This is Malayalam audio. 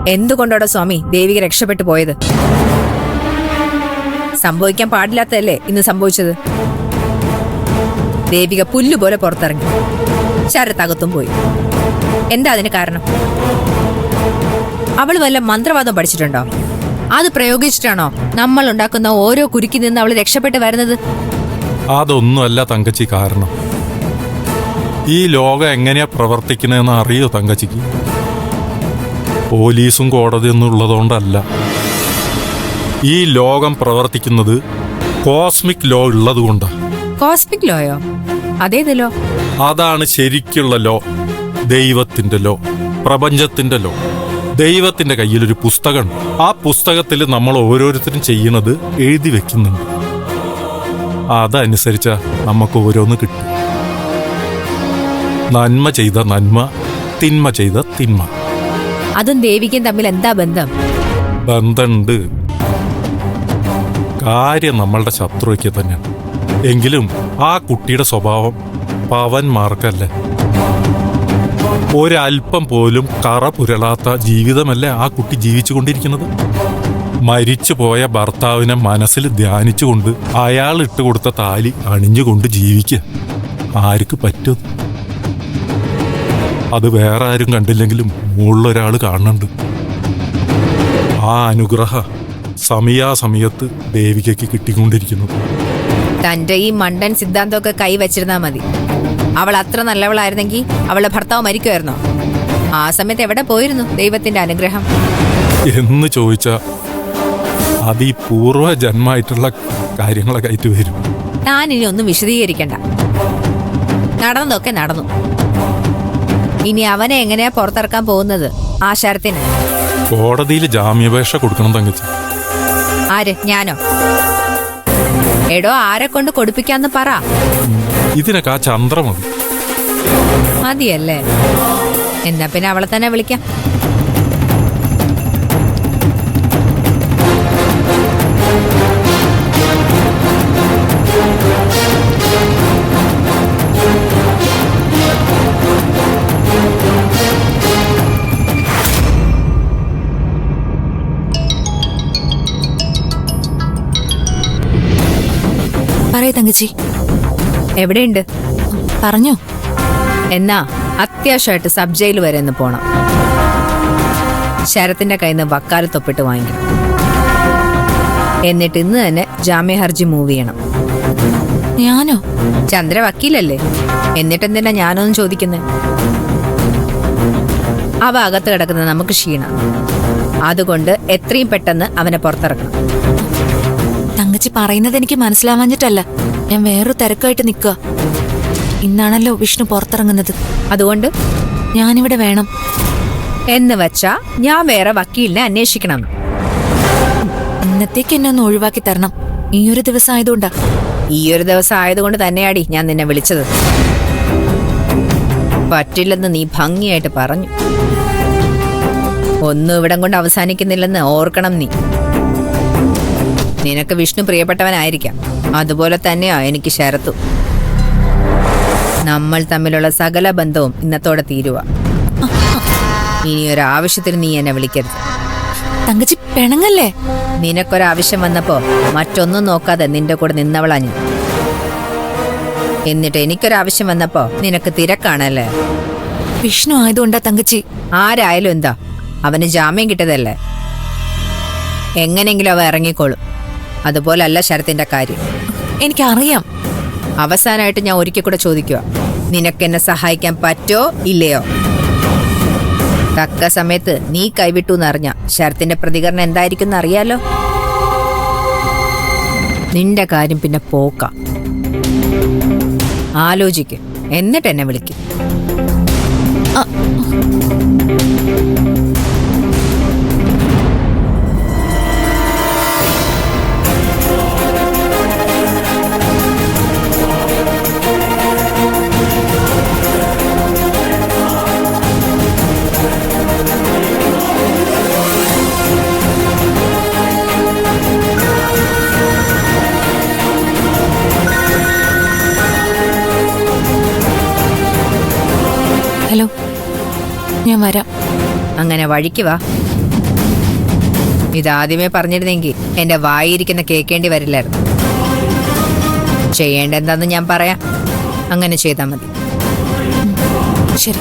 എന്തുകൊണ്ടോടെ സ്വാമി ദേവിക രക്ഷപ്പെട്ടു പോയത്? സംഭവിക്കാൻ പാടില്ലാത്തതല്ലേ ഇന്ന് സംഭവിച്ചത്. ദേവിക പുല്ലുപോലെ പുറത്തിറങ്ങി, ശരത്തകത്തും പോയി. എന്താ അതിന് കാരണം? അവൾ വല്ല മന്ത്രവാദം പഠിച്ചിട്ടുണ്ടോ? അത് പ്രയോഗിച്ചിട്ടാണോ നമ്മൾ ഉണ്ടാക്കുന്ന ഓരോ കുരുക്കി നിന്ന് അവൾ രക്ഷപ്പെട്ട് വരുന്നത്? അതൊന്നുമല്ല തങ്കച്ചി കാരണം. ഈ ലോകം എങ്ങനെയാ പ്രവർത്തിക്കണെന്ന് അറിയോ തങ്കച്ചിക്ക്? പോലീസും കോടതിയൊന്നും ഉള്ളതുകൊണ്ടല്ല. ഈ ലോകം പ്രവർത്തിക്കുന്നത് കോസ്മിക് ലോ ഉള്ളതുകൊണ്ടാണ്. കോസ്മിക് ലോയോ? അതേത് ലോ? അതാണ് ശരിക്കുള്ള ലോ. ദൈവത്തിന്റെ ലോ, പ്രപഞ്ചത്തിന്റെ ലോ. ദൈവത്തിന്റെ കയ്യിലൊരു പുസ്തകമുണ്ട്. ആ പുസ്തകത്തിൽ നമ്മൾ ഓരോരുത്തരും ചെയ്യുന്നത് എഴുതി വെക്കുന്നുണ്ട്. അതനുസരിച്ചാ നമുക്ക് ഓരോന്ന് കിട്ടും. നന്മ ചെയ്ത നന്മ, തിന്മ ചെയ്ത തിന്മ. അതും ദേവിക്കും തമ്മിൽ എന്താ ബന്ധം? ബന്ധമുണ്ട്. കാര്യം നമ്മളുടെ ശത്രുവയ്ക്ക് തന്നെയാണ്. എങ്കിലും ആ കുട്ടിയുടെ സ്വഭാവം പവന്മാർക്കല്ലേ. ഒരൽപ്പം പോലും കറ പുരളാത്ത ജീവിതമല്ലേ ആ കുട്ടി ജീവിച്ചുകൊണ്ടിരിക്കുന്നത്. മരിച്ചുപോയ ഭർത്താവിനെ മനസ്സിൽ ധ്യാനിച്ചുകൊണ്ട് അയാൾ ഇട്ടുകൊടുത്ത താലി അണിഞ്ഞുകൊണ്ട് ജീവിക്കുക ആർക്ക് പറ്റും? അത് വേറെ ആരും കണ്ടില്ലെങ്കിലും മുകളിലൊരാൾ കാണുന്നുണ്ട്. ആ അനുഗ്രഹ സമയാസമയത്ത് ദേവികയ്ക്ക് കിട്ടിക്കൊണ്ടിരിക്കുന്നു. തന്റെ ഈ മണ്ടൻ സിദ്ധാന്തമൊക്കെ കൈവച്ചിരുന്നാ മതി. അവൾ അത്ര നല്ലവളായിരുന്നെങ്കിൽ അവളുടെ ഭർത്താവ് മരിക്കുമായിരുന്നോ? ആ സമയത്ത് എവിടെ പോയിരുന്നു ദൈവത്തിന്റെ അനുഗ്രഹം എന്ന് ചോദിച്ചാ അത് ഈ പൂർവ്വജന്മായിട്ടുള്ള കാര്യങ്ങളൊക്കെ ആയിട്ട് വരും. താൻ ഇനി ഒന്നും വിശദീകരിക്കണ്ട. നടന്നതൊക്കെ നടന്നു. ഇനി അവനെ എങ്ങനെയാ പുറത്തിറക്കാൻ പോകുന്നത്? ആ ശരത്തിന് കോടതിയിൽ ജാമ്യാപേക്ഷ കൊടുക്കണം തങ്കച്ചി. ആര്? ഞാനോ? എടോ, ആരെ കൊണ്ട് കൊടുപ്പിക്കാന്ന് പറ. ഇതിനൊക്കെ ആ ചന്ദ്ര മതി. മതിയല്ലേ? എന്നാ പിന്നെ അവളെ തന്നെ വിളിക്കാം. പറയ് തങ്കച്ചി. എവിടെയുണ്ട്? പറഞ്ഞോ. എന്നാ അത്യാവശ്യമായിട്ട് സബ് ജയിൽ വരെ ഒന്ന് പോണം. ശരത്തിന്റെ കയ്യിൽ നിന്ന് വക്കാലത്തൊപ്പിട്ട് വാങ്ങിക്കണം. എന്നിട്ട് ഇന്ന് തന്നെ ജാമ്യ ഹർജി മൂവ് ചെയ്യണം. ഞാനോ? ചന്ദ്ര വക്കീലല്ലേ, എന്നിട്ടെന്തിനാ ഞാനൊന്നും ചോദിക്കുന്നത്? അവ അകത്ത് കിടക്കുന്നത് നമുക്ക് ക്ഷീണം. അതുകൊണ്ട് എത്രയും പെട്ടെന്ന് അവനെ പുറത്തിറക്കണം. തങ്കച്ചി പറയുന്നത് എനിക്ക് മനസ്സിലാവാഞ്ഞിട്ടല്ല, ഞാൻ വേറൊരു തിരക്കായിട്ട് നിൽക്കുക. ഇന്നാണല്ലോ വിഷ്ണു പുറത്തിറങ്ങുന്നത്. അതുകൊണ്ട് ഞാനിവിടെ വേണം എന്ന് വച്ചാ ഞാൻ വേറെ വക്കീലിനെ അന്വേഷിക്കണം. ഇന്നത്തേക്ക് എന്നെ ഒന്ന് ഒഴിവാക്കി തരണം. ഈയൊരു ദിവസം ആയതുകൊണ്ടാ. ഈയൊരു ദിവസം ആയതുകൊണ്ട് തന്നെയാടി ഞാൻ നിന്നെ വിളിച്ചത്. പറ്റില്ലെന്ന് നീ ഭംഗിയായിട്ട് പറഞ്ഞു. ഒന്നും ഇവിടം കൊണ്ട് അവസാനിക്കുന്നില്ലെന്ന് ഓർക്കണം നീ. നിനക്ക് വിഷ്ണു പ്രിയപ്പെട്ടവനായിരിക്കാം, അതുപോലെ തന്നെയാ എനിക്ക് ശരത്തു. നമ്മൾ തമ്മിലുള്ള സകല ബന്ധവും ഇന്നത്തോടെ തീരുവ. ഇനിയൊരാവശ്യത്തിന് നീ എന്നെ വിളിക്കരുത്. തങ്കച്ചി പെണങ്ങല്ലേ. നിനക്കൊരാവശ്യം വന്നപ്പോ മറ്റൊന്നും നോക്കാതെ നിന്റെ കൂടെ നിന്നവളാ ഞാൻ. എന്നിട്ട് എനിക്കൊരാവശ്യം വന്നപ്പോ നിനക്ക് തിരക്കാണല്ലേ. വിഷ്ണു ആയതുകൊണ്ടാ തങ്കച്ചി. ആരായാലും എന്താ, അവന് ജാമ്യം കിട്ടിയതല്ലേ. എങ്ങനെങ്കിലും അവ ഇറങ്ങിക്കോളും. അതുപോലല്ല ശരത്തിന്റെ കാര്യം. എനിക്കറിയാം. അവസാനമായിട്ട് ഞാൻ ഒരിക്കൽ കൂടെ ചോദിക്കുക, നിനക്കെന്നെ സഹായിക്കാൻ പറ്റോ ഇല്ലയോ? തക്ക സമയത്ത് നീ കൈവിട്ടു എന്നറിഞ്ഞ ശരത്തിന്റെ പ്രതികരണം എന്തായിരിക്കും എന്ന് അറിയാലോ. നിന്റെ കാര്യം പിന്നെ പോക്ക. ആലോചിക്ക്, എന്നിട്ട് എന്നെ വിളിക്കും. ഹലോ, ഞാൻ വരാം. അങ്ങനെ വഴിക്ക് വാ. ഇതാദ്യമേ പറഞ്ഞിരുന്നെങ്കിൽ എന്റെ വായിരിക്കുന്ന കേൾക്കേണ്ടി വരില്ലായിരുന്നു. ചെയ്യേണ്ട എന്താന്ന് ഞാൻ പറയാം, അങ്ങനെ ചെയ്താൽ മതി. ശരി.